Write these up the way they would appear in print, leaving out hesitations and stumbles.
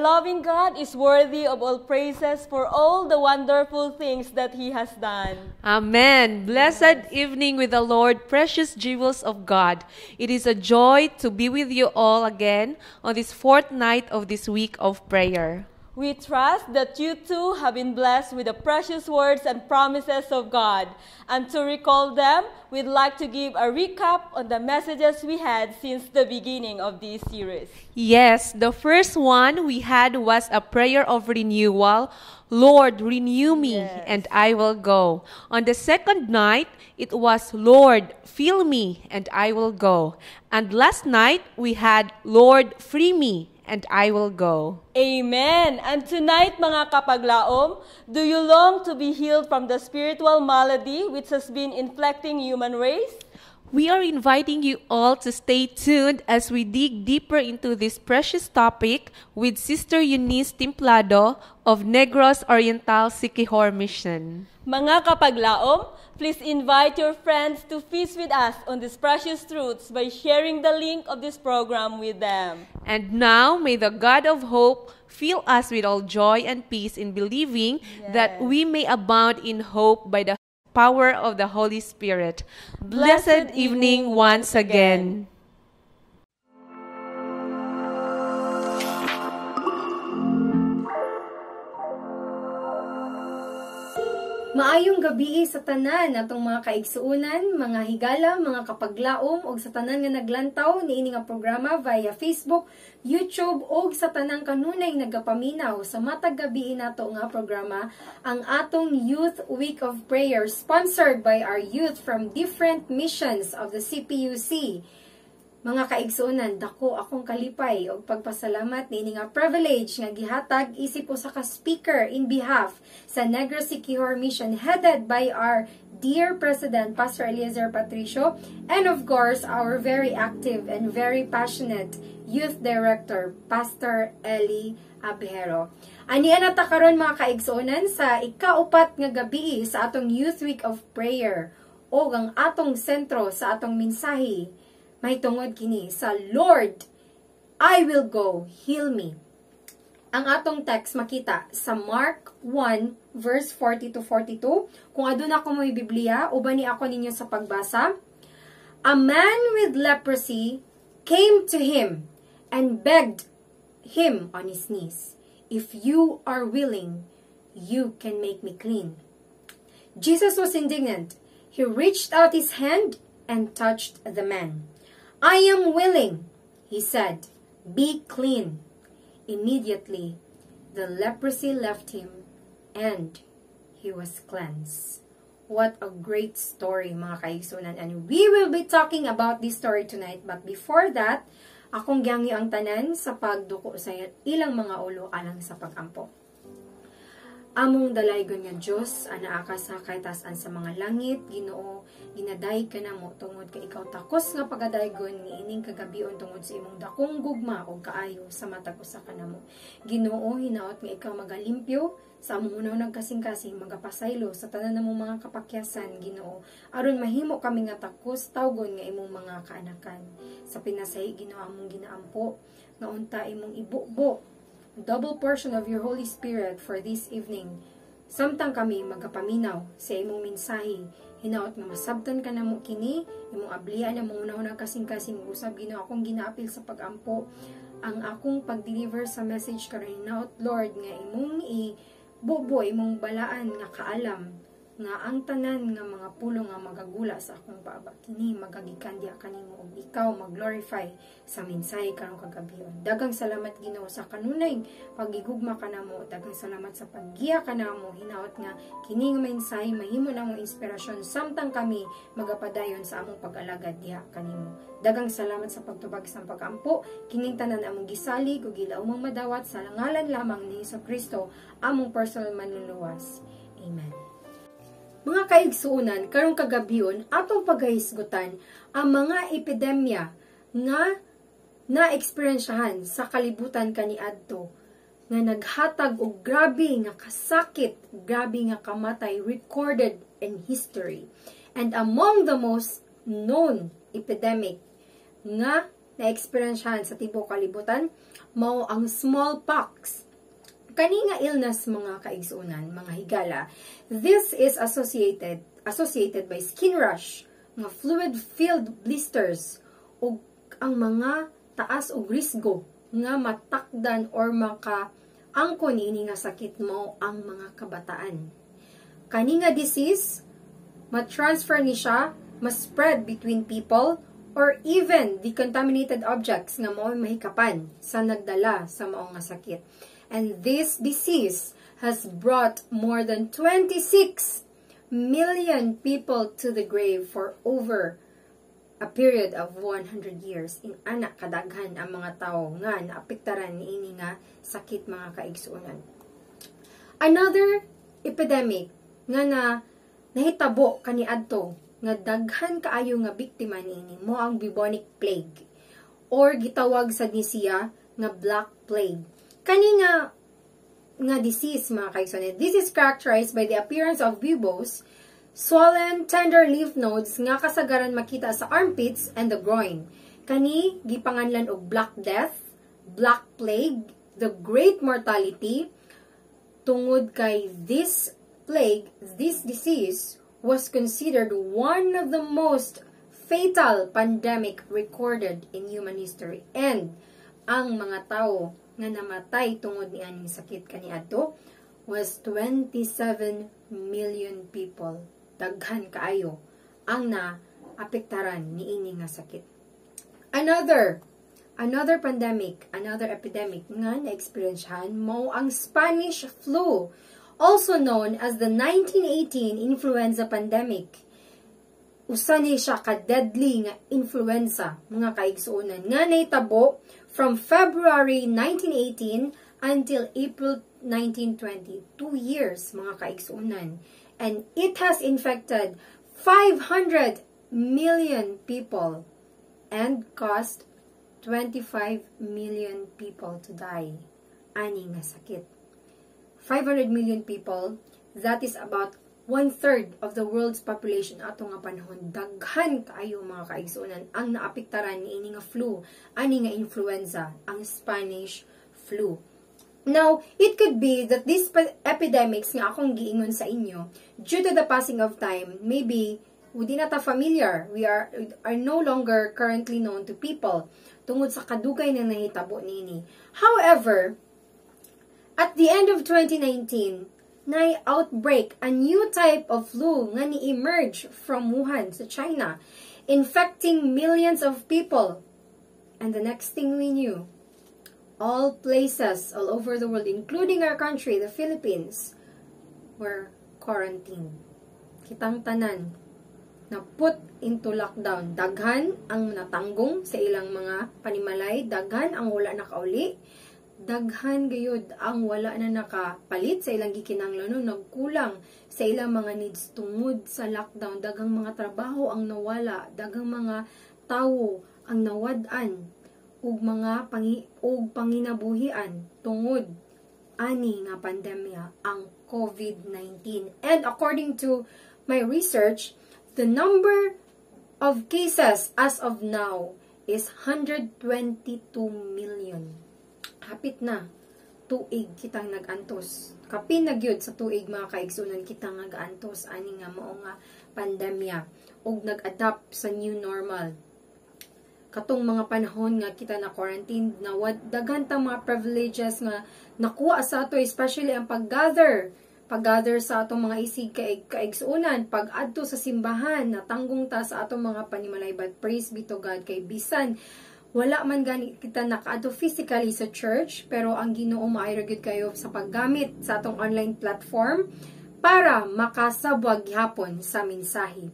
loving God is worthy of all praises for all the wonderful things that He has done. Amen. Blessed evening with the Lord, precious jewels of God. It is a joy to be with you all again on this fourth night of this week of prayer. We trust that you too have been blessed with the precious words and promises of God. And to recall them, we'd like to give a recap on the messages we had since the beginning of this series. Yes, the first one we had was a prayer of renewal. Lord, renew me, and I will go. On the second night, it was, Lord, fill me, and I will go. And last night, we had, Lord, free me, and I will go. Amen. And tonight, mga kapaglaom, do you long to be healed from the spiritual malady which has been inflicting human race? We are inviting you all to stay tuned as we dig deeper into this precious topic with Sister Eunice Templado of Negros Oriental Siquijor Mission. Mga kapaglaom, please invite your friends to feast with us on these precious truths by sharing the link of this program with them. And now, may the God of hope fill us with all joy and peace in believing that we may abound in hope by the power of the Holy Spirit. Blessed evening once again. Maayong gabi sa tanan atong mga kaigsuunan, mga higala, mga kapaglaom og sa tanan nga naglantaw niini nga programa via Facebook, YouTube og sa tanang kanunay nagapaminaw sa matag gabi nato nga programa ang atong Youth Week of Prayer sponsored by our youth from different missions of the CPUC. Mga kaigsuunan, dako akong kalipay og pagpasalamat niini nga privilege nga gihatag isip usa ka speaker in behalf sa Negros Siquijor Mission headed by our dear President Pastor Eliezer Patricio and of course our very active and very passionate Youth Director Pastor Eli Abjero. Aniya na ta karon mga kaigsuunan sa ikaupat nga gabi sa atong Youth Week of Prayer o ang atong sentro sa atong mensahe may tungod kini sa Lord, I will go, heal me. Ang atong text makita sa Mark 1 verse 40 to 42. Kung aduna ko mo'y Biblia, uban ni ako ninyo sa pagbasa. A man with leprosy came to him and begged him on his knees, if you are willing, you can make me clean. Jesus was indignant. He reached out his hand and touched the man. I am willing, he said, be clean. Immediately, the leprosy left him and he was cleansed. What a great story, mga kaigsunan. And we will be talking about this story tonight. But before that, akong giangyo ang tanan sa pagduko sa ilang mga ulo alang sa pagampo. Among dalaygon nga Diyos, anaa ka sa kaytasan sa mga langit, Ginoo, ginaday ka na mo tungod ka ikaw takos nga pagadaygon ni ining kagabion tungod sa imong dakong gugma o kaayo sa matag usa ka namo. Ginoo, hinaot nga ikaw magalimpyo sa among unaw nagkasing-kasing magapasaylo sa tanan namong mga kapakyasan, Ginoo, aron mahimo kami nga takos tawgon nga imong mga kaanakan. Sa pinasay Ginoo among ginaampo nga unta imong ibubo double portion of your Holy Spirit for this evening. Samtang kami magapaminaw sa imong mensahe, hinaot nga masabtan ka na mo kini, imong ablian na mong unahon kasing-kasing usab, Ginoo, akong ginaapil sa pagampo, ang akong pag-deliver sa message karon hinaot, Lord, nga imong ibubo, imong balaan nga kaalam, nga ang tanan nga mga pulong nga magagula sa akong baba kini magagikan diha kanimo ug ikaw mag-glorify sa mensahe karong kagabion. Daghang salamat Ginoo sa kanunay pagigugma kanamo, daghang salamat sa paggiya kanamo, hinaot nga kini nga mensahe mahimo namong inspirasyon samtang kami magapadayon sa among pag-alagad diha kanimo. Daghang salamat sa pagtubag sa pagampo kining tanan among gisalig ug gilaumang madawat sa ngalan lamang ni Jesucristo, among personal manluluwas. Amen. Mga kaigsuunan, karong kagabion, atong paghahisgutan ang mga epidemya nga na-eksperyensyahan sa kalibutan kaniadto nga naghatag og grabe nga kasakit, grabe nga kamatay recorded in history. And among the most known epidemic nga na-experiensyahan sa tibok kalibutan mao ang smallpox. Kani nga illness mga kaigsuunan, mga higala. This is associated by skin rash, mga fluid-filled blisters, ug ang mga taas og risgo nga matakdan or makaangkon niini nga sakit mao ang mga kabataan. Kani nga disease ma-transfer ni siya, ma-spread between people, or even decontaminated objects nga mao mahikapan sa nagdala sa mao nga sakit. And this disease has brought more than 26 million people to the grave for over a period of 100 years. In anak kadaghan ang mga tao nga naapektaran niini nga sakit mga kaigsuonan. Another epidemic nga nahitabo kaniadto nga daghan kaayo nga biktima niini mo ang bubonic plague or gitawag sa Nisiya nga Black Plague. Kani nga disease mga kaigsuonan, this is characterized by the appearance of buboes, swollen, tender lymph nodes nga kasagaran makita sa armpits and the groin. Kani gipanganlan og Black Death, Black Plague, the Great Mortality. Tungod kay this plague, this disease was considered one of the most fatal pandemic recorded in human history. And ang mga tao nga namatay tungod ni aning sakit kaniadto was 27 million people. Daghan kaayo ang naapektaran niini nga sakit. Another pandemic, another epidemic nga na-experiensyahan mao ang Spanish flu, also known as the 1918 influenza pandemic. Usa ni siya ka-deadly nga influenza, mga kaigsuonan, nga nahitabo from February 1918 until April 1920. 2 years, mga kaigsuonan. And it has infected 500 million people and caused 25 million people to die. Ani nga sakit. 500 million people, that is about 1/3 of the world's population ato nga panahon. Daghan kaayo mga kaigsuonan ang naapektaran niini nga flu, ani nga influenza, ang Spanish flu. Now, it could be that these epidemics nga akong giingon sa inyo, due to the passing of time, maybe di na ta familiar. We are no longer currently known to people tungod sa kadugay na nahitabo niini. However, at the end of 2019, na outbreak a new type of flu nga ni-emerge from Wuhan sa China, infecting millions of people. And the next thing we knew, all places all over the world, including our country, the Philippines, were quarantined. Kitang tanan na put into lockdown. Daghan ang natanggong sa ilang mga panimalay, daghan ang wala nakauli, daghan gayud ang wala na nakapalit sa ilang gikinahanglanon, nagkulang sa ilang mga needs tungod sa lockdown, daghang mga trabaho ang nawala, daghang mga tawo ang nawad-an ug mga panginabuhian tungod ani nga pandemya, ang COVID-19. And according to my research, the number of cases as of now is 122 million. Hapit na tuig kitang nag-antos. Kapin na gyud sa tuig mga kaigsunan kitang nag-antos ani nga mao nga pandemya ug nag-adapt sa new normal. Katong mga panahon nga kita na quarantine, na daghan ta mga privileges nga nakuha sa ato, especially ang paggather sa atong mga isig kaigsuunan, pag-adto sa simbahan, natanggong ta sa atong mga panimalay. But praise be to God, kay bisan wala man gani kita nakaadto physically sa church, pero ang Ginoo maayra gyud kayo sa paggamit sa atong online platform para makasabwag gihapon sa mensahe.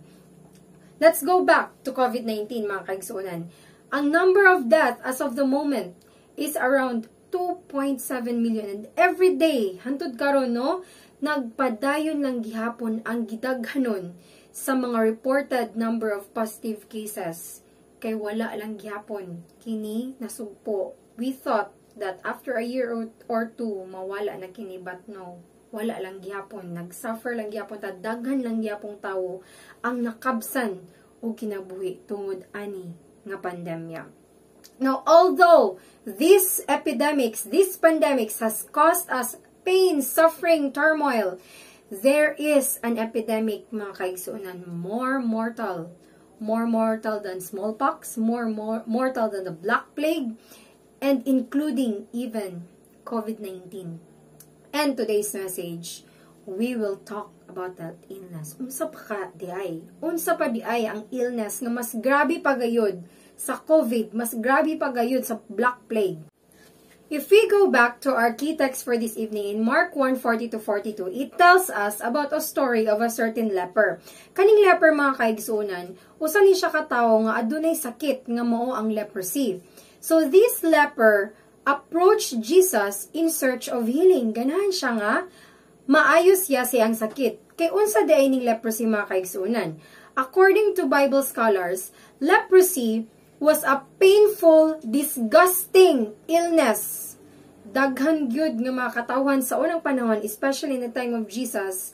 Let's go back to COVID-19 mga kaigsuonan. Ang number of death as of the moment is around 2.7 million, and every day hantud karon no, nagpadayon lang gihapon ang gidaghanon sa mga reported number of positive cases. Kay wala lang gihapon kini nasugpo. We thought that after a year or two mawala na kini, but no, wala lang gihapon, nagsuffer lang gihapon ta, daghan lang gihapong tawo ang nakabsan og kinabuhi tungod ani nga pandemya. Now, although these pandemics has caused us pain, suffering, turmoil, there is an epidemic, mga kaigsuunan, more mortal than smallpox, more mortal than the Black Plague, and including even COVID-19. And today's message, we will talk about that illness. Unsa pa di ay ang illness nga mas grabe pa gayud sa COVID, mas grabe pa gayud sa Black Plague. If we go back to our key text for this evening in Mark 1:40-42, it tells us about a story of a certain leper. Kaning leper, mga kaigsunan, usa ni siya katawo nga adunay sakit nga mao ang leprosy. So this leper approached Jesus in search of healing. Ganahan siya nga maayos siya siyang sakit. Kay unsa day ning leprosy, mga kaigsunan? According to Bible scholars, leprosy was a painful, disgusting illness. Daghan gyud nga mga katawhan sa unang panahon, especially in the time of Jesus,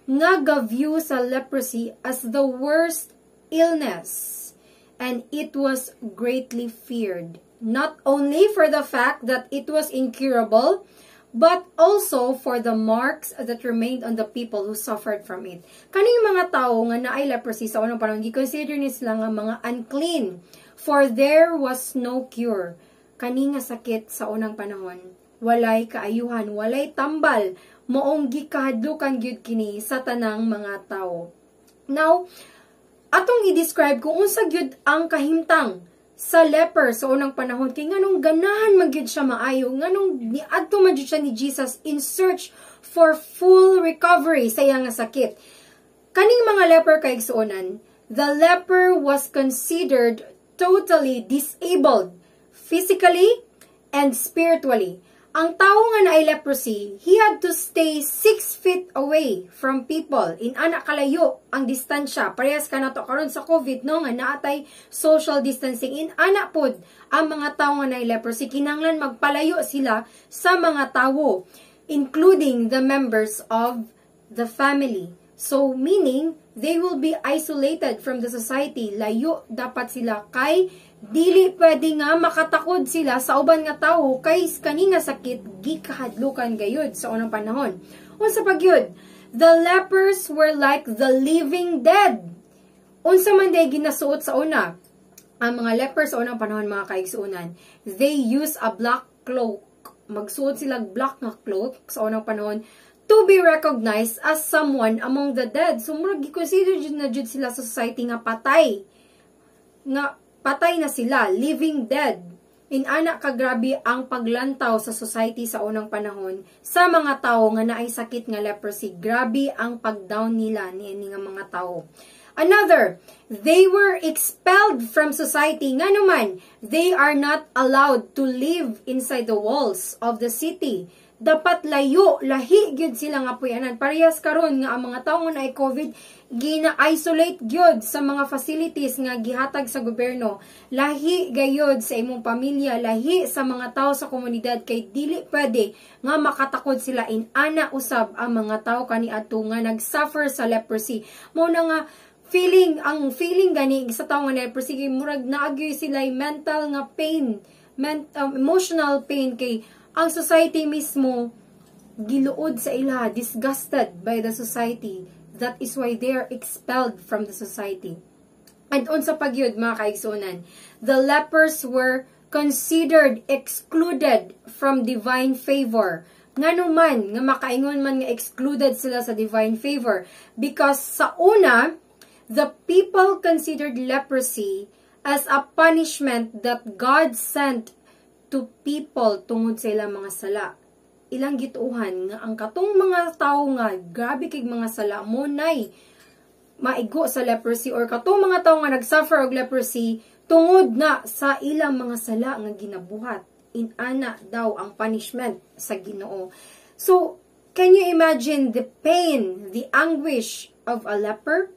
nga ga-view sa leprosy as the worst illness. And it was greatly feared. Not only for the fact that it was incurable, but also for the marks that remained on the people who suffered from it. Kaning mga tao nga naay leprosy sa unang panahon, gi-consider ni sila nga mga unclean, for there was no cure. Kani nga sakit sa unang panahon, walay kaayuhan, walay tambal, moong gikahadlukan gyud kini sa tanang mga tao. Now, atong i-describe kung unsa gyud ang kahimtang sa leper sa unang panahon, kay nganong ganahan magyud siya maayo, nganong niadto man gyud siya ni Jesus in search for full recovery sa iyang sakit. Kaning mga leper kaigsuonan, the leper was considered totally disabled physically and spiritually. Ang tao nga naay leprosy, he had to stay 6 feet away from people. In anak kalayo ang distansya. Parehas ka na to karon sa COVID, no? Nga naatay social distancing. In anak pod ang mga tao nga naay leprosy, kinanglan magpalayo sila sa mga tao, including the members of the family. So, meaning, they will be isolated from the society. Layo dapat sila kay dili pwede nga makatakod sila sa uban nga tawo kay kani nga sakit gikahadlukan gayud sa unang panahon. Unsa pa gyud? The lepers were like the living dead. Unsa man day ginasuot sa una? Ang mga lepers sa unang panahon, mga kaigsuunan, they use a black cloak. Magsuot sila black nga cloak sa unang panahon to be recognized as someone among the dead. So, murag gi-consider jud na jud sila sa society nga patay. Nga patay na sila, living dead. In anak kagrabe ang paglantaw sa society sa unang panahon sa mga tao nga naay sakit nga leprosy. Grabe ang pagdown nila niini nga mga tao. Another, they were expelled from society. Nga naman, they are not allowed to live inside the walls of the city. Dapat layo, lahi gyud sila nga puyanan. Parehas karon nga ang mga tawo nga naay COVID, gina-isolate gyud sa mga facilities nga gihatag sa gobyerno. Lahi gayud sa imong pamilya, lahi sa mga tawo sa komunidad, kay dili pwede nga makatakod sila in ana usab ang mga tawo kaniadto nga nagsuffer sa leprosy. Mo na nga ang feeling gani sa tawo nga leprosy, murag naagyoy sila mental nga pain, emotional pain, kay ang society mismo giluod sa ila, disgusted by the society. That is why they are expelled from the society. And unsa pagyud, mga kaigsunan, the lepers were considered excluded from divine favor. Nganuman nga makaingon man nga excluded sila sa divine favor, because sa una, the people considered leprosy as a punishment that God sent to people tungod sa ilang mga sala. Ilang gituhan nga ang katong mga tao nga grabe kay mga sala mo nay maigo sa leprosy, or katong mga tao nga nagsuffer og leprosy tungod na sa ilang mga sala nga ginabuhat. Inana daw ang punishment sa Ginoo. So, can you imagine the pain, the anguish of a leper?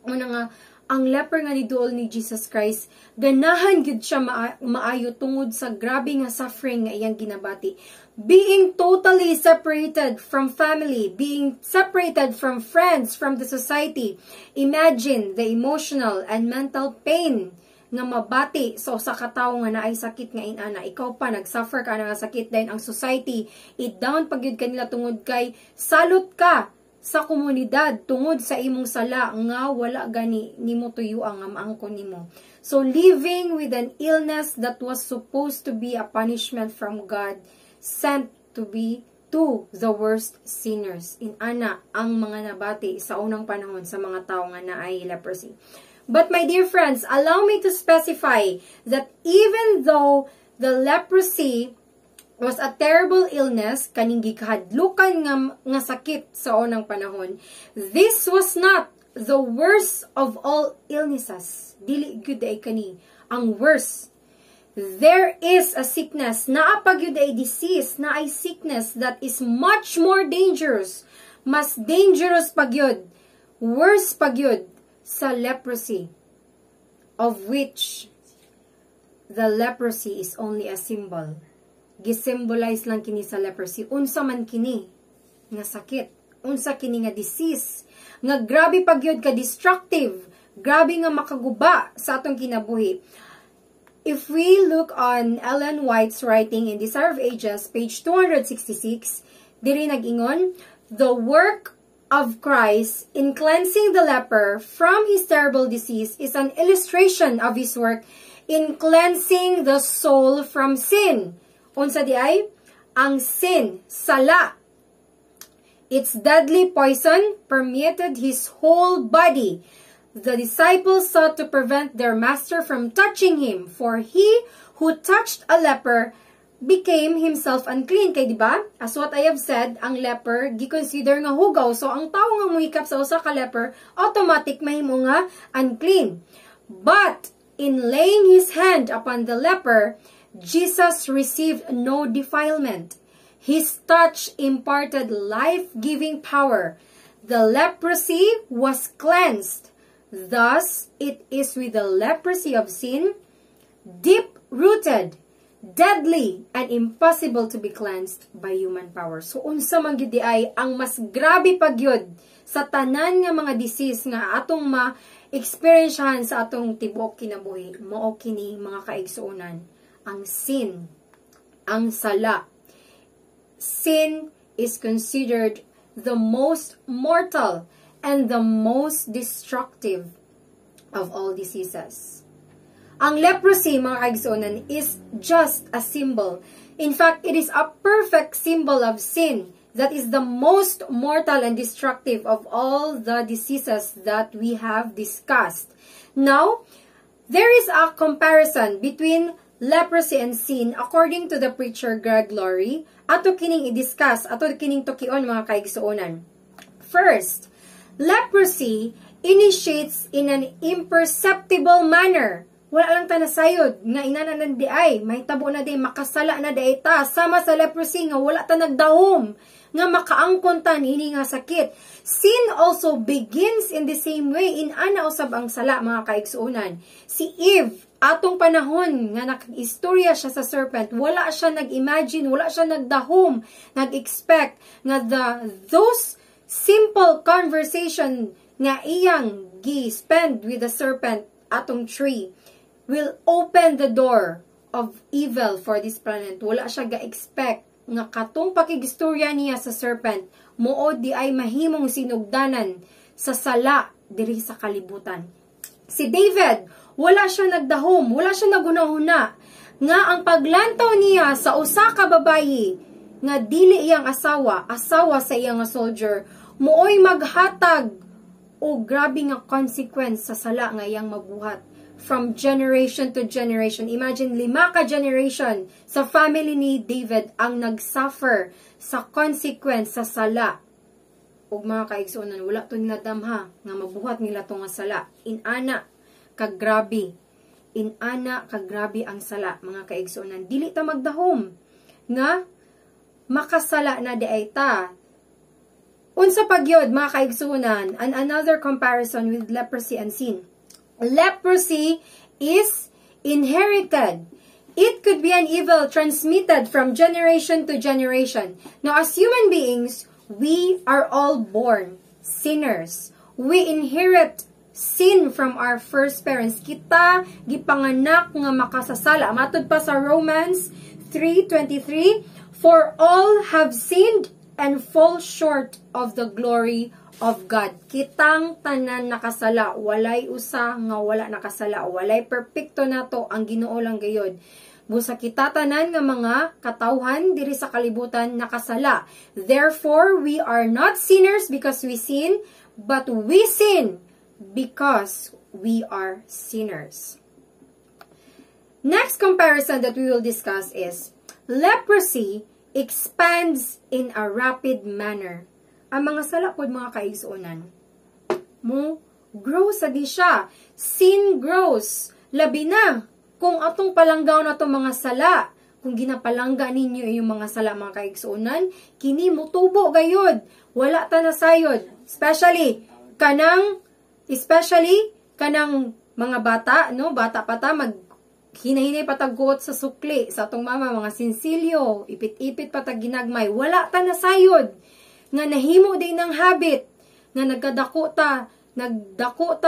Una nga, ang leper nga niduol ni Jesus Christ, ganahan gyud siya maayo tungod sa grabe nga suffering nga iyang ginabati. Being totally separated from family, being separated from friends, from the society. Imagine the emotional and mental pain nga mabati sa usa ka tawo nga naay sakit nga inana, ikaw pa nagsuffer ka nga sakit, dahil ang society i-down pagyud kanila tungod kay salot ka sa komunidad tungod sa imong sala nga wala gani nimo tuyo ang maangkon nimo. So living with an illness that was supposed to be a punishment from God, sent to be to the worst sinners. Inana ang mga nabati sa unang panahon sa mga tawo nga naay leprosy. But my dear friends, allow me to specify that even though the leprosy was a terrible illness, kaning gikahadlukan nga sakit sa unang panahon, this was not the worst of all illnesses. Dili gyud ay kani ang worst. There is a sickness, naapag yun ay disease, na ay sickness that is much more dangerous, mas dangerous pagyud, worse pagyud, sa leprosy, of which the leprosy is only a symbol. Gisymbolize lang kini sa leprosy. Unsa man kini nga sakit, unsa kini nga disease, nga grabe pagyud ka destructive, grabe nga makaguba sa atong kinabuhi. If we look on Ellen White's writing in Desire of Ages, page 266, diri nag-ingon, the work of Christ in cleansing the leper from his terrible disease is an illustration of his work in cleansing the soul from sin. Unsa di ay? Ang sin, sala. Its deadly poison permeated his whole body. The disciples sought to prevent their master from touching him, for he who touched a leper became himself unclean. Kay diba? As what I have said, ang leper gi-consider nga hugaw. So ang tao nga muhikap sa usa ka leper, automatic mahimo nga unclean. But in laying his hand upon the leper, Jesus received no defilement. His touch imparted life-giving power. The leprosy was cleansed. Thus, it is with the leprosy of sin, deep-rooted, deadly, and impossible to be cleansed by human power. So, unsa man gyud ay ang mas grabe pa gyud sa tanan nga mga disease nga atong ma-experiencehan sa atong tibuok kinabuhi, mao kini mga kaigsuonan, ang sin, ang sala. Sin is considered the most mortal and the most destructive of all diseases. Ang leprosy, mga kaigsuonan, is just a symbol. In fact, it is a perfect symbol of sin that is the most mortal and destructive of all the diseases that we have discussed. Now, there is a comparison between leprosy and sin according to the preacher Greg Laurie. Ato kining i-discuss, ato kining tukion, mga kaigsuonan. First, leprosy initiates in an imperceptible manner. Wala lang ta nasayod nga inanan di ay may tabo na di makasala na di ta sama sa leprosy nga wala ta nagdahom nga makaangkon ta nini nga sakit. Sin also begins in the same way. Inana usab ang sala, mga kaigsuonan. Si Eve, atong panahon nga nag-istorya siya sa serpent, wala siya nag-imagine, wala siya nagdahom, nag-expect nga those simple conversation nga iyang gi-spend with the serpent atong tree will open the door of evil for this planet. Wala siya ga-expect nga katong pakigistorya niya sa serpent, muod di ay mahimong sinugdanan sa sala diri sa kalibutan. Si David, wala siya nagdahom, wala siya nagunahuna nga ang paglantaw niya sa usa ka babayi nga dili iyang asawa sa iyang soldier, muoy maghatag o grabe nga consequence sa sala nga iyang mabuhat from generation to generation. Imagine 5 ka generation sa family ni David ang nagsuffer sa consequence sa sala. Ug mga kaigsuonan, wala to nila damha nga mabuhat nila to nga sala. Inana kagrabe. Inana kagrabe ang sala, mga kaigsuonan. Dili ta magdahom nga makasala na di ay ta. Unsa pagyod, mga kaigsuonan, and another comparison with leprosy and sin. Leprosy is inherited. It could be an evil transmitted from generation to generation. Now, as human beings, we are all born sinners. We inherit sin from our first parents. Kita gipanganak nga makasasala. Matod pa sa Romans 3:23, for all have sinned and fall short of the glory of God. Kitang tanan nakasala, walay usa nga wala nakasala, walay perpekto nato, ang Ginoo lang gayud. Busa kita tanan nga mga katawhan diri sa kalibutan nakasala. Therefore, we are not sinners because we sin, but we sin because we are sinners. Next comparison that we will discuss is leprosy expands in a rapid manner. Ang mga sala pod mga kaigsuonan mo grow sa di siya. Sin grows. Labi na kung atong palanggaw na itong mga sala, kung ginapalangga ninyo yung mga sala mga kaigsuonan, kini mutubo gayod. Wala ta na sayod. Especially kanang mga bata, no? Bata pa ta, hinahinay patagkuot sa sukli, sa atong mama, mga sinsilyo, ipit-ipit patag ginagmay. Wala ta na sayod. Nga nahimo din ng habit, nga nagdako ta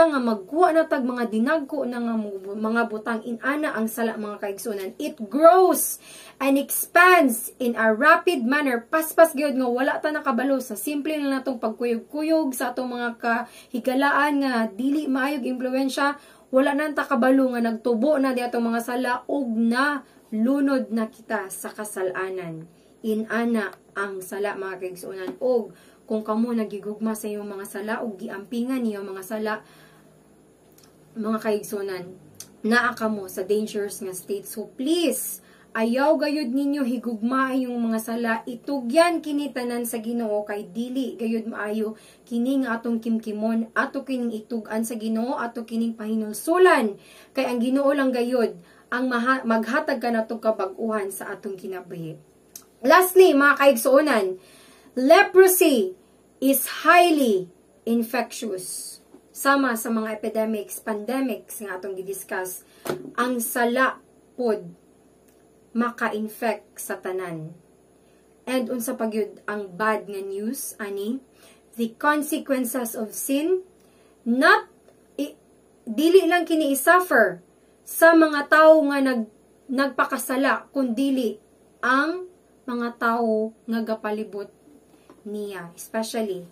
nga magkuha na tag mga dinagko na nga mga butang inana ang sala mga kaigsunan. It grows and expands in a rapid manner. Paspas gyud nga wala ta nakabalo sa simple na natong pagkuyog-kuyog sa atong mga kahigalaan nga dili maayog impluwensya. Wala na ta kabalo nga nagtubo na di atong mga sala ug na lunod na kita sa kasalanan. Inana ang sala mga kaigsunan. Og kung kamo nagigugma sa iyong mga sala o giampingan niyo mga sala, mga kaigsunan, naa kamo sa dangerous nga state. So please, ayaw gayud ninyo higugma yung mga sala, itugyan kini tanan sa Ginoo kay dili gayud maayo kini nga atong kimkimon, ato kining itugan sa Ginoo, ato kining pahinulsulan kay ang Ginoo lang gayud ang maghatag kanatong kabag-uhan sa atong kinabuhi. Lastly, mga kaigsuonan, leprosy is highly infectious. Sama sa mga epidemics, pandemics nga atong gidiscuss, ang sala pod maka-infect sa tanan. And unsa pagyud ang bad nga news ani, the consequences of sin dili lang kini i-suffer sa mga tawo nga nagpakasala, kundi ang mga tawo nga gapalibot niya, especially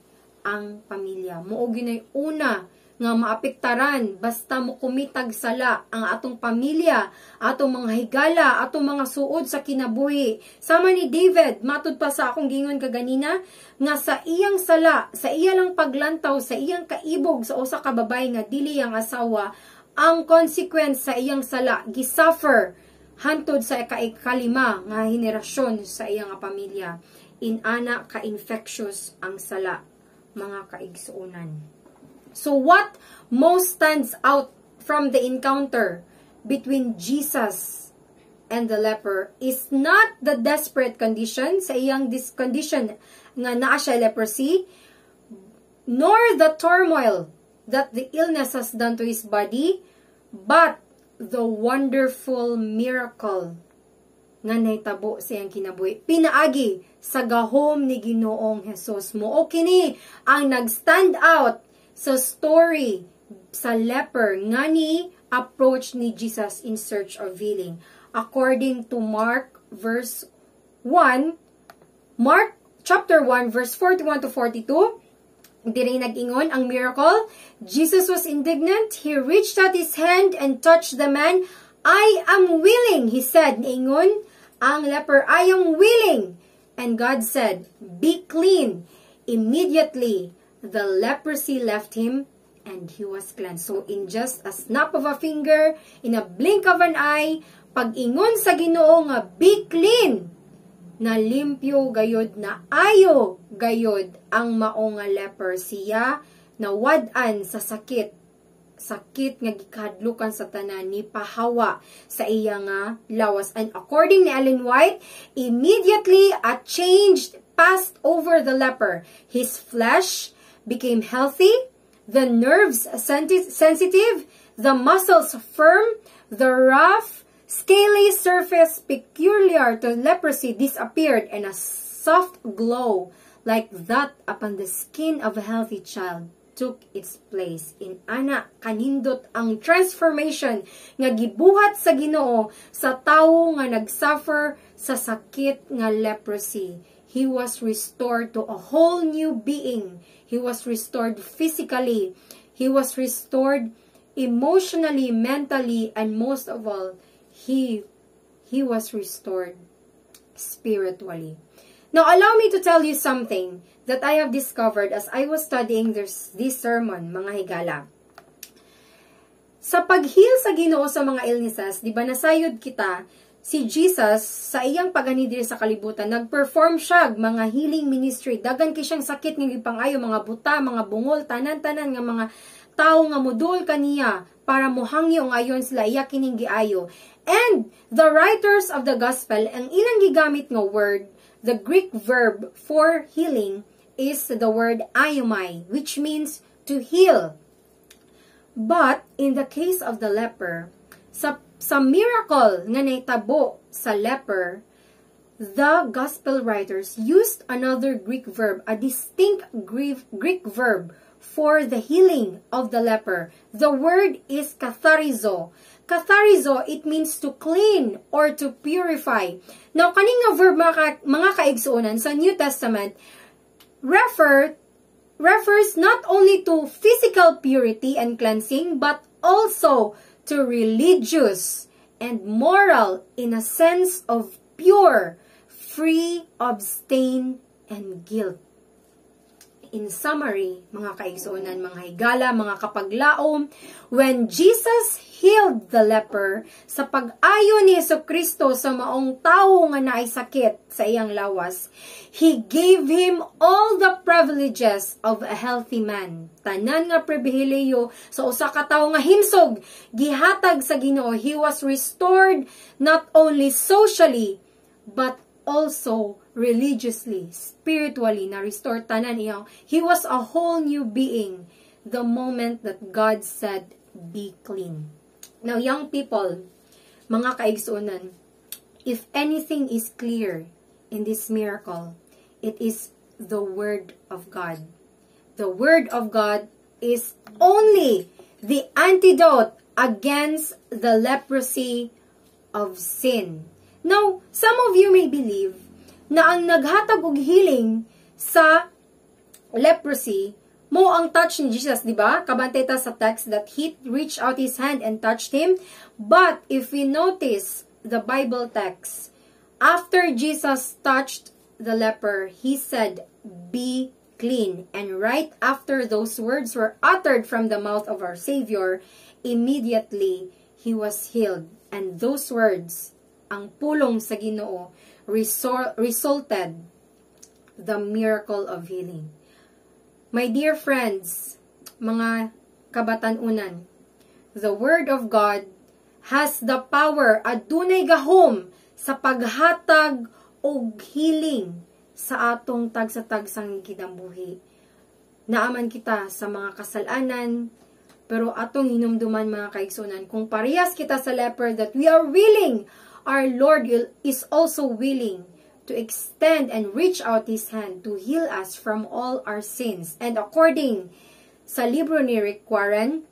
ang pamilya. Mao ginay una nga maapektaran basta mo kumitag sala ang atong pamilya, atong mga higala, atong mga suod sa kinabuhi. Sama ni David, matud pa sa akong gingon kaganina, nga sa iyang sala, sa iya lang paglantaw, sa iyang kaibog sa usa ka babay nga dili ang asawa, ang consequence sa iyang sala gisuffer hantod sa ikalima nga henerasyon sa iyang pamilya. Inana ka-infectious ang sala, mga kaigsuonan. So what most stands out from the encounter between Jesus and the leper is not the desperate condition, sa iyang condition nga naa siya leprosy, nor the turmoil that the illness has done to his body, but the wonderful miracle nga nahitabo sa iyang kinabuhi. Pinaagi sa gahom ni Ginoong Hesus mo. O kini ang nag-stand out sa story sa leper nga ni approach ni Jesus in search of healing. According to Mark chapter 1 verse 41 to 42, diri nag-ingon ang miracle. Jesus was indignant. He reached out his hand and touched the man. I am willing, he said. Niingon ang leper, I am willing. And God said, be clean. Immediately, the leprosy left him and he was cleansed. So, in just a snap of a finger, in a blink of an eye, pag-ingon sa Ginoo nga, be clean, na limpyo gayod, na ayo gayod ang mao nga leper. Siya nawad-an sa sakit nga gikadlukan sa tanan, ni pahawa sa iya nga lawas. And according ni Ellen White, immediately a change passed over the leper. His flesh became healthy, the nerves sensitive, the muscles firm, the rough, scaly surface peculiar to leprosy disappeared, and a soft glow like that upon the skin of a healthy child took its place. In ana kanindot ang transformation nga gibuhat sa Ginoo sa tawo nga nagsuffer sa sakit nga leprosy. He was restored to a whole new being. He was restored physically. He was restored emotionally, mentally, and most of all, he was restored spiritually. Now, allow me to tell you something that I have discovered as I was studying this sermon, mga higala. Sa pag-heal sa Ginoo sa mga illnesses, di ba nasayod kita, si Jesus, sa iyang paghanidiri sa kalibutan, nag-perform siya mga healing ministry. Dagan kay siyang sakit ng ipangayo, mga buta, mga bungol, tanan-tanan nga mga tao nga mudol kaniya para muhangyo ang ayon sila iya kining giayo. And the writers of the gospel, ang ilang gigamit nga word, the Greek verb for healing is the word aiomai, which means to heal. But in the case of the leper, sa miracle nga naitabo sa leper, the gospel writers used another Greek verb, a distinct Greek verb for the healing of the leper. The word is katharizo. Katharizo, it means to clean or to purify. Now, kaning nga verb mga kaigsuonan sa New Testament refers not only to physical purity and cleansing, but also to religious and moral in a sense of pure, free of stain and guilt. In summary, mga kaigsuonan, mga higala, mga kapaglaom, when Jesus healed the leper, sa pag-ayo ni Jesucristo sa maong tawo nga naay sakit sa iyang lawas, He gave him all the privileges of a healthy man. Tanan nga pribilehiyo sa usa ka tawo nga himsog, gihatag sa Ginoo. He was restored not only socially, but also religiously, spiritually, na-restore tanan iyang. He was a whole new being the moment that God said, be clean. Now, young people, mga kaigsuonan, if anything is clear in this miracle, it is the Word of God. The Word of God is only the antidote against the leprosy of sin. Now, some of you may believe na ang naghatag og healing sa leprosy mo ang touch ni Jesus, di ba? Kabantay ta sa text that He reached out His hand and touched him. But if we notice the Bible text, after Jesus touched the leper, He said, be clean. And right after those words were uttered from the mouth of our Savior, immediately he was healed. And those words, ang pulong sa Ginoo, resulted the miracle of healing. My dear friends, mga kabatanunan, the Word of God has the power, adunay gahom sa paghatag og healing sa atong tagsa-tagsang kinabuhi. Naaman kita sa mga kasalanan, pero atong hinumduman mga kaigsunan, kung parehas kita sa leper that we are willing, our Lord is also willing to extend and reach out His hand to heal us from all our sins. And according sa libro ni Rick Warren,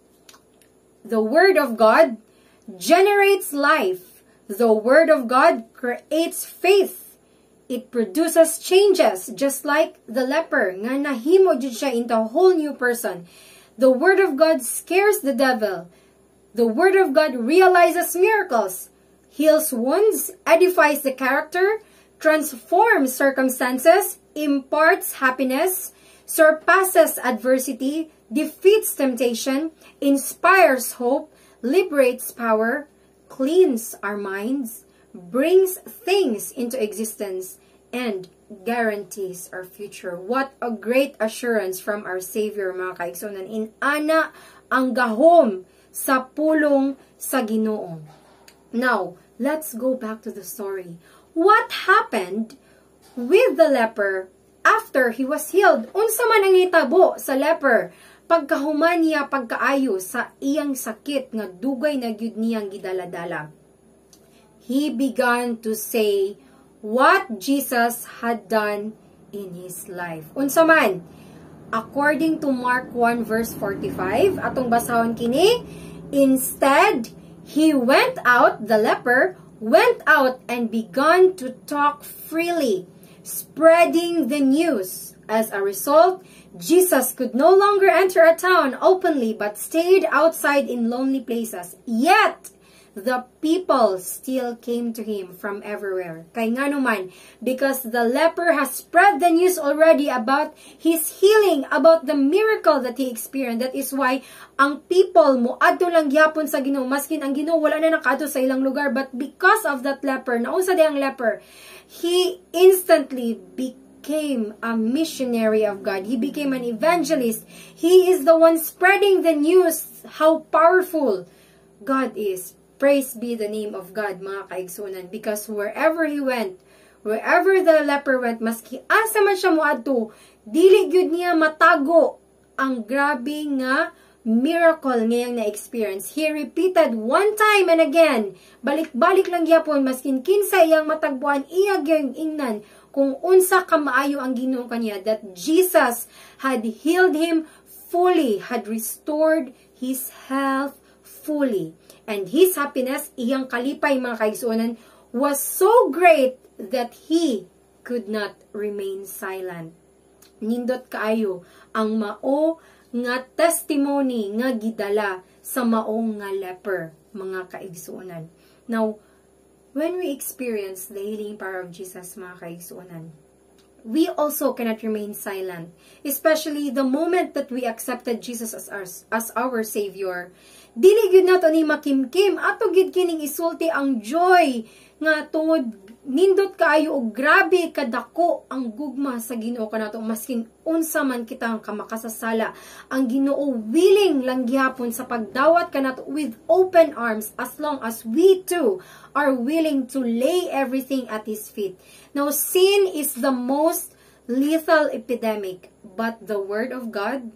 the Word of God generates life. The Word of God creates faith. It produces changes, just like the leper, nga nahimo jud siya into a whole new person. The Word of God scares the devil. The Word of God realizes miracles, heals wounds, edifies the character, transforms circumstances, imparts happiness, surpasses adversity, defeats temptation, inspires hope, liberates power, cleans our minds, brings things into existence, and guarantees our future. What a great assurance from our Savior, mga kaigsunan. In ana ang gahom sa pulong sa Ginoo. Now, let's go back to the story. What happened with the leper after he was healed? Unsa man ang hitabo sa leper pagkahuman niya pagkaayo sa iyang sakit nga dugay na gyud niyang gidaladala? He began to say what Jesus had done in his life. Unsa man? according to Mark 1 verse 45. Atong basahon kini. Instead, he went out, the leper, went out and began to talk freely, spreading the news. As a result, Jesus could no longer enter a town openly but stayed outside in lonely places. Yet, the people still came to him from everywhere. Kay nga naman, because the leper has spread the news already about his healing, about the miracle that he experienced. That is why ang people mo adto lang gyapon sa Ginoo, maskin ang Ginoo wala na nakadto sa ilang lugar, but because of that leper, naunsa di ang leper, he instantly became a missionary of God. He became an evangelist. He is the one spreading the news how powerful God is. Praise be the name of God, mga kaigsunan. Because wherever he went, wherever the leper went, maski asa man siya moadto, dili gyud niya matago ang grabe nga miracle ngayang na-experience. He repeated one time and again, balik-balik lang gyapon, maskin kinsa iyang matagpuan, iya gyud ingnan, kung unsa ka maayo ang Ginoo kaniya, that Jesus had healed him fully, had restored his health fully. And his happiness, iyang kalipay mga kaigsuonan, was so great that he could not remain silent. Nindot kaayo ang mao nga testimony nga gidala sa maong nga leper, mga kaigsuonan. Now, when we experience the healing power of Jesus, mga kaigsuonan, we also cannot remain silent. Especially the moment that we accepted Jesus as our Savior. Dili gyud nato ni makimkim, ato gyud kining isulti ang joy nga tungod nindot kaayo og grabe kadako ang gugma sa Ginoo kanato, maskin unsa man kitang kamakasasala, ang Ginoo willing lang gihapon sa pagdawat kanato with open arms, as long as we too are willing to lay everything at His feet. Now, sin is the most lethal epidemic, but the Word of God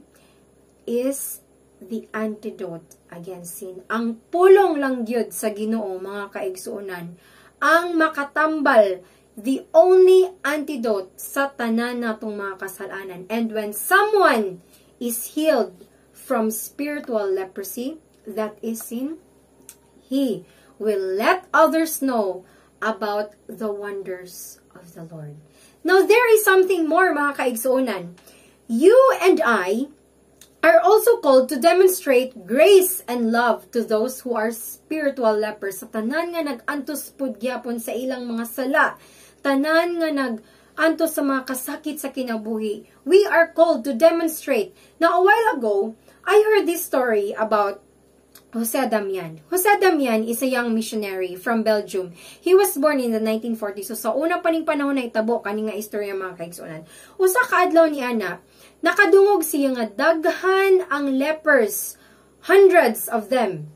is the antidote against sin. Ang pulong lang gyud sa Ginoo, mga kaigsuonan, ang makatambal, the only antidote sa tanan natong mga kasalanan. And when someone is healed from spiritual leprosy, that is sin, he will let others know about the wonders of the Lord. Now, there is something more, mga kaigsuonan. You and I are also called to demonstrate grace and love to those who are spiritual lepers. Sa tanan nga nag-antos pud gyapon sa ilang mga sala, tanan nga nag-antos sa mga kasakit sa kinabuhi, we are called to demonstrate. Now, a while ago, I heard this story about Jose Damian. Jose Damian is a young missionary from Belgium. He was born in the 1940s. So, sa unang paning panahon na itabo, kani nga istorya mga kaigsuonan. Usa ka adlaw ni ana, nakadungog siya nga daghan ang lepers, hundreds of them,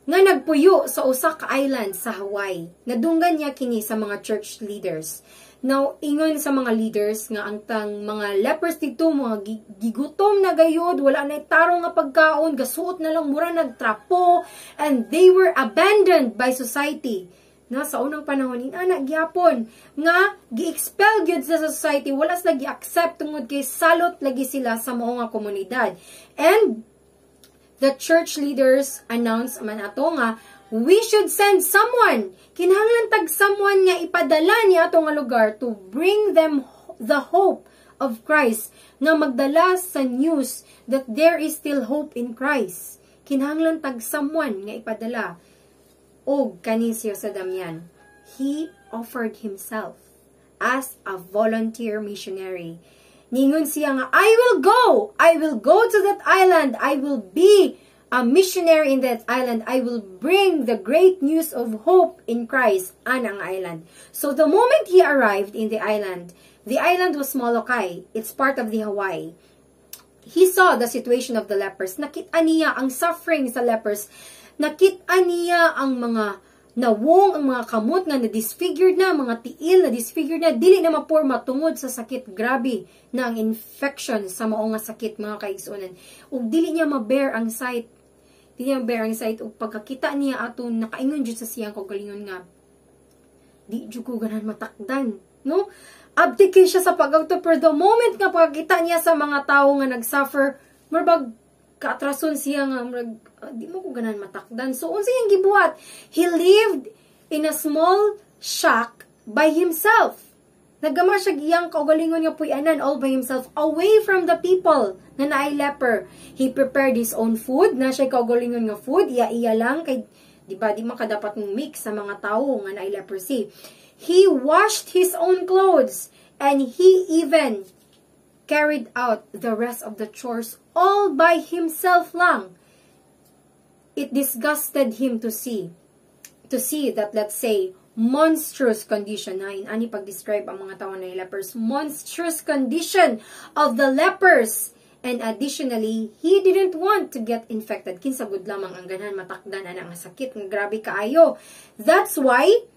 nga nagpuyo sa usa ka island sa Hawaii. Nadunggan niya kini sa mga church leaders. Now, ingon sa mga leaders nga ang tang mga lepers dito, mga gigutom na gayod, wala na tarong nga pagkaon, gasuot na lang mura nagtrapo, and they were abandoned by society. Na sa unang panahon, anak gyapon nga gi-expel gyud sa society, wala sila gi-accept tungod kay salot lagi sila sa mao nga komunidad. And the church leaders announced man ato nga we should send someone, kinahanglan tag someone nga ipadala niya ato nga lugar to bring them the hope of Christ, nga magdala sa news that there is still hope in Christ. Kinahanglan tag someone nga ipadala. Og kani si Jose Damian, he offered himself as a volunteer missionary. Ningon siya nga, I will go to that island, I will be a missionary in that island, I will bring the great news of hope in Christ anang island. So the moment he arrived in the island was Molokai, it's part of the Hawaii. He saw the situation of the lepers, nakita niya ang suffering sa lepers, nakita niya ang mga nawong, ang mga kamot nga na-disfigured na, mga tiil na disfigured na, dili na maporma tungod sa sakit, grabe na ang infection sa mao nga sakit, mga kaigsuonan. Ug dili niya ma-bear ang sight, ug pagkakita niya aton nakaingon jud sa siyang kaugalingon nga di jud ko ganan matakdan, no? abdicate siya sa pag-agto, pero the moment nga pagkita niya sa mga tao nga nagsuffer, murag kaatrason siya nga, murag, di mo ko ganan matakdan. So, unsa yung gibuhat? He lived in a small shack by himself. Nagama siya giyang kaugalingon nga puyanan all by himself, away from the people na naay leper. He prepared his own food, na siya kaugalingon nga food, iya lang, kay, di ba, di man ka dapat mong mix sa mga tao nga naay leprosy. He washed his own clothes, and he even carried out the rest of the chores all by himself lang. It disgusted him to see that, let's say, monstrous condition, na ani pag-describe ang mga tao na lepers, monstrous condition of the lepers, and additionally, he didn't want to get infected. Kinsa gud lamang ang ganahan matakdan ana nga sakit nga grabe kaayo. That's why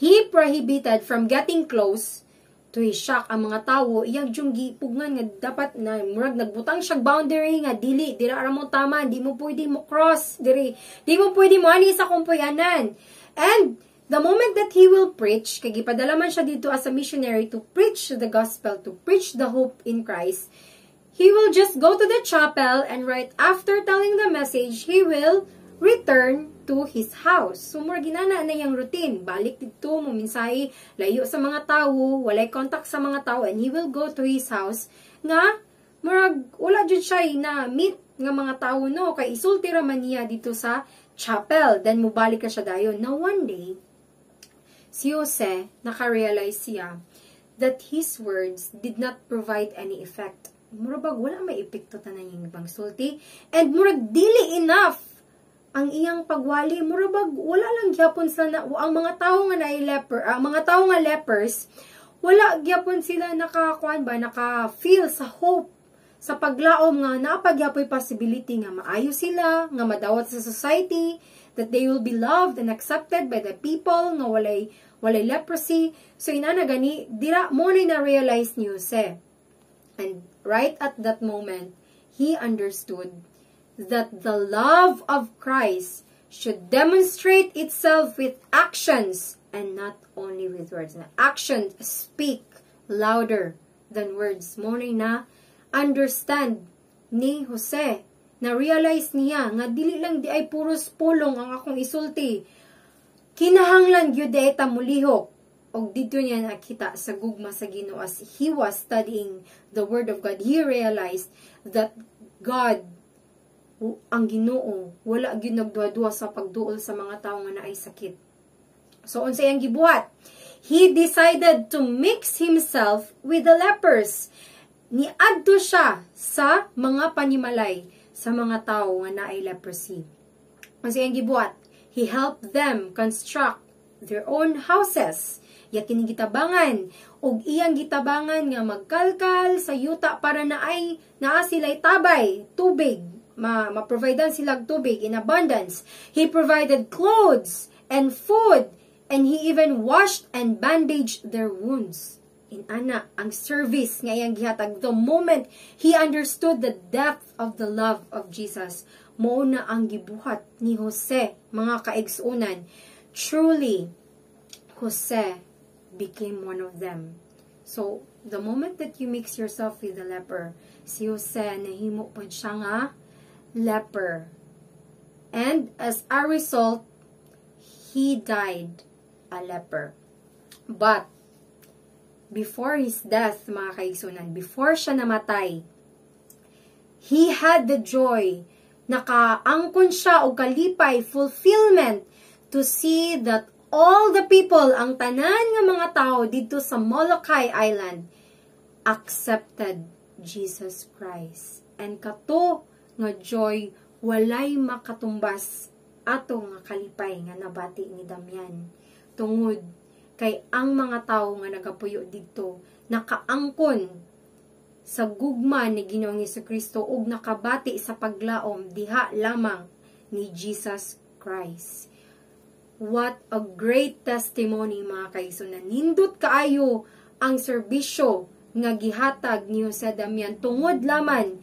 he prohibited from getting close to his shack ang mga tawo. Iyang yung gipugngan nga dapat na murag nagbutang siyang boundary nga dili ra mo tama, di mo pwede mo cross diri, di mo pwede mo ani sa kumpuyanan. And the moment that he will preach, kay gipadala man siya dito as a missionary to preach the gospel, to preach the hope in Christ, he will just go to the chapel, and right after telling the message, he will return to his house. So, mura ginana na yung routine. Balik dito, muminsay, layo sa mga tao, walay contact sa mga tao, and he will go to his house, nga, murag, wala dyan siya na meet nga mga tao, no? Kay isulti raman niya dito sa chapel. Then, mubalik ka siya dayon. Now, one day, si Jose, nakarealize siya that his words did not provide any effect. Murabag, wala may epekto tanan yung ibang sulti. And murag, dili enough ang iyang pagwali. Murabag, wala lang gyapon sila na, ang mga tao nga na mga tao nga lepers, wala gyapon sila nakakuan ba, naka-feel sa hope, sa paglaom nga, napagyapoy possibility nga maayo sila, nga madawat sa society, that they will be loved and accepted by the people, nga walay leprosy. So, inana gani, dira mo na realize ni Jose. And right at that moment, he understood that the love of Christ should demonstrate itself with actions and not only with words. Na actions speak louder than words. Mo na understand ni Jose, na realize niya nga dili lang di ay puros pulong ang akong isulti. Kinahanglan gyud ay ta mulihok. Og dito niya nakita sa gugma sa Ginoo as he was studying the Word of God. He realized that God, ang Ginoo, wala gyud nagduwa-duwa sa pagduol sa mga tawo nga naay sakit. So unsa iyang gibuhat? He decided to mix himself with the lepers. Niadto siya sa mga panimalay sa mga tawo nga naay leprosy. Unsa iyang gibuhat? He helped them construct their own houses. Yakin gitabangan og iyang gitabangan nga magkalkal sa yuta para naa sila'y tabay, tubig, ma-providean sila tubig in abundance. He provided clothes and food, and he even washed and bandaged their wounds. Inana ang service nga iyang gihatag. The moment he understood the depth of the love of Jesus, mao na ang gibuhat ni Jose, mga kaigsuunan. Truly, Jose became one of them. So, the moment that you mix yourself with the leper, si Jose, nahimo po siya nga leper. And as a result, he died a leper. But, before his death, mga kaigsunan, before siya namatay, he had the joy, nakaangkon siya o kalipay, fulfillment, to see that all the people, ang tanan nga mga tao dito sa Molokai Island, accepted Jesus Christ. And kato nga joy, walay makatumbas ato nga kalipay nga nabati ni Damian. Tungod kay ang mga tao nga nagapuyo dito, nakaangkon sa gugma ni Ginoong Jesucristo ug nakabati sa paglaom diha lamang ni Jesus Christ. What a great testimony, mga kaigsunan. Nindot kaayo ang serbisyo nga gihatag ni Jose Damian tungod laman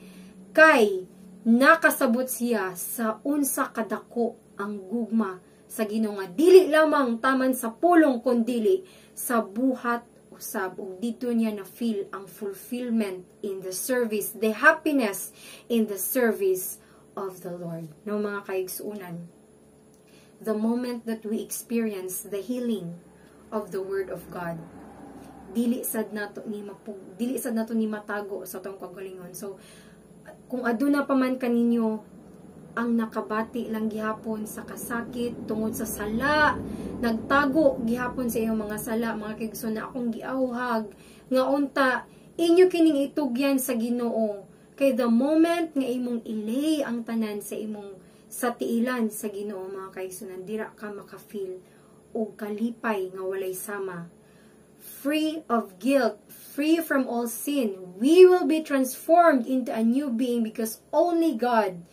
kay nakasabot siya sa unsa kadako ang gugma sa Ginoo nga dili lamang taman sa pulong kundili sa buhat usab ug dito niya na feel ang fulfillment in the service, the happiness in the service of the Lord. No mga kaigsuunan, the moment that we experience the healing of the Word of God, dili sad nato ni matago sa tong kagalingon. So kung aduna pa man kaninyo ang nakabati lang gihapon sa kasakit tungod sa sala, nagtago gihapon sa iyong mga sala, mga kaigsoon, na akong giawhag nga unta inyo kining itugyan sa Ginoo, kay the moment nga imong ilay ang tanan sa tiilan sa Ginoo, mga kaigsoon, dira ka makafeel og kalipay nga walay sama, free of guilt, free from all sin. We will be transformed into a new being because only God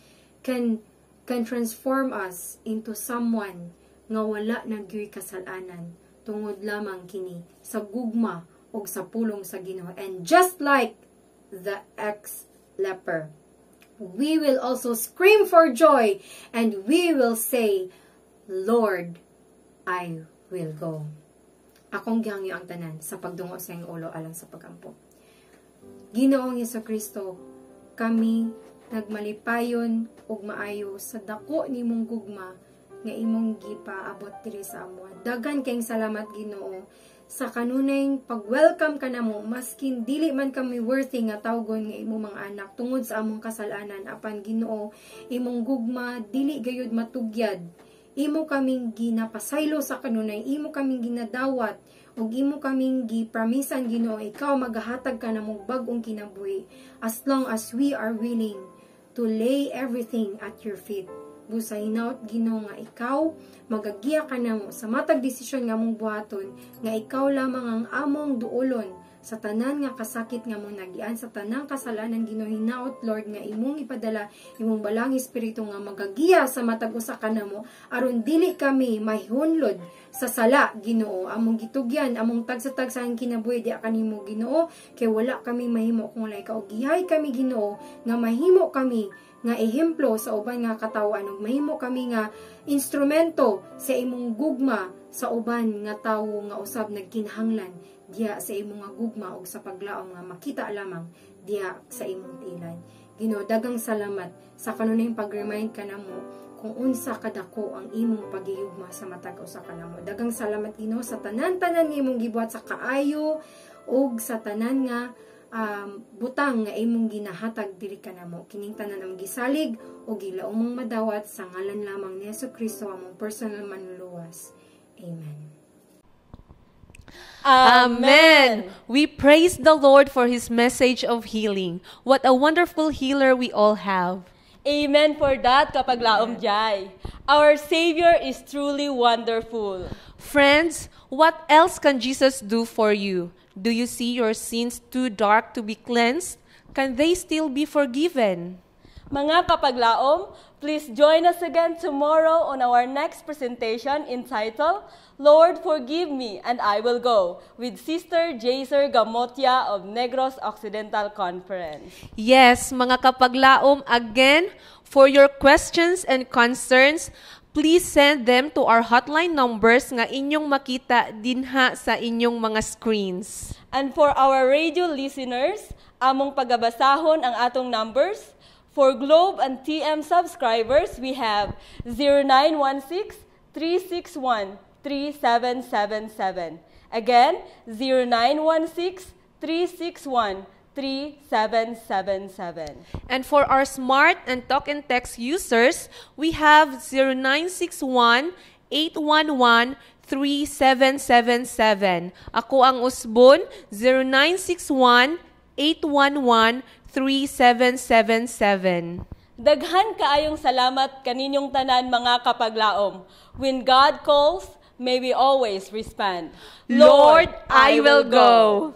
can transform us into someone nga wala nagyoy kasalanan tungod lamang kini sa gugma o sa pulong sa Ginoo. And just like the ex-leper, we will also scream for joy and we will say, Lord, I will go. Akong gihangyo ang tanan sa pagdungo sa iyong ulo alang sa pagampo. Ginoong Jesucristo, kami nagmalipayon ug maayo sa dako nimong gugma nga imong gipaabot diri sa amo. Daghan kayong salamat Ginoo sa kanunay pag-welcome ka namo, maskin dili man kami worthy nga tawgon nga imong mga anak tungod sa among kasalanan. Apan Ginoo, imong gugma dili gayud matugyad, imo kaming ginapasaylo sa kanunay, imo kaming ginadawat ug imo kaming gipramisan Ginoo, ikaw magahatag ka namong bag-ong kinabuhi as long as we are willing to lay everything at your feet. Busay naut Ginoo nga ikaw magagiya ka namo sa matag desisyon nga mong buhaton, nga ikaw lamang ang among duolon sa tanan nga kasakit nga mong nagian, sa tanang kasalanan Ginoo. Hinaot Lord nga imong ipadala imong balang espiritu nga magagiya sa matag usa ka namo aron dili kami mahunlod sa sala Ginoo. Among gitugyan among tag-sa-tag sa kinabuhi di kanimo Ginoo, kay wala kami mahimo kung wala ikaw. Gihay kami Ginoo nga mahimo kami nga ehemplo sa uban nga katawan ug mahimo kami nga instrumento sa imong gugma sa uban nga tawo nga usab nagkinahanglan diya sa imong nga gugma ug sa paglaom nga makita lamang diya sa imong tilan. Ginoo, dagang salamat sa kanunayng pag-remind ka namo kung unsa kadako ang imong pagihugma sa matag usa ka namo. Dagang salamat Ginoo sa tanan-tanan nga imong gibuhat sa kaayo ug sa tanan nga butang nga imong ginahatag diri kanamo. Kining tanan ang gisalig o gilaumong madawat sa ngalan lamang ni Jesucristo, among personal manluluwas. Amen. Amen. We praise the Lord for His message of healing. What a wonderful healer we all have. Amen for that, kapaglaom jay. Our Savior is truly wonderful. Friends, what else can Jesus do for you? Do you see your sins too dark to be cleansed? Can they still be forgiven? Mga kapaglaom, please join us again tomorrow on our next presentation entitled, Lord, Forgive Me and I Will Go, with Sister Jaser Gamotia of Negros Occidental Conference. Yes, mga kapaglaom, again, for your questions and concerns, please send them to our hotline numbers nga inyong makita dinha sa inyong mga screens. And for our radio listeners, among pagabasahon ang atong numbers. For Globe and TM subscribers, we have 0916-361-3777. Again, 0916-361-3777. And for our smart and talk and text users, we have 0961-811-3777. Ako ang usbon, 0961-811-3777. Daghan kaayong salamat kaninyong tanan mga kapaglaom. When God calls, may we always respond, Lord, I will go.